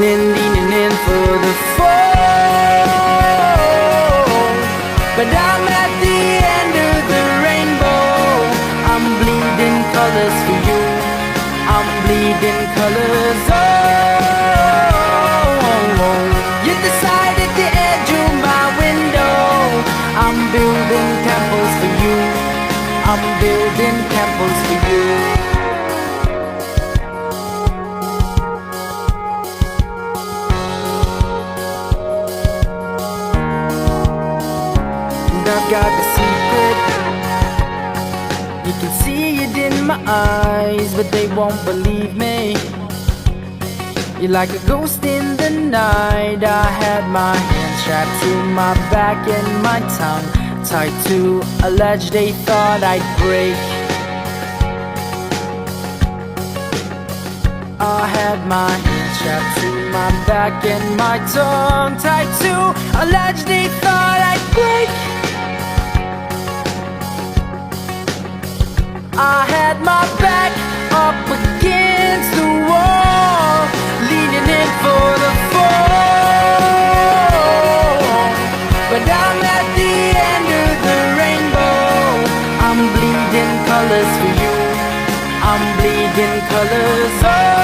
leaning in for the fall. But I'm at the end of the rainbow. I'm bleeding colors for you. I'm bleeding colors. Oh, you decided to edge of my window. I'm building temples for you. I'm building temples for you. And I've got the secret. You can see it in my eyes, but they won't believe me. You're like a ghost in the night. I had my hands strapped to my back and my tongue tied to a ledge they thought I'd break. I had my hands strapped to my back and my tongue tied to a ledge they thought I'd break. I had my back up against the wall, leaning in for the fall. But I'm at the end of the rainbow. I'm bleeding colors for you. I'm bleeding colors. Oh.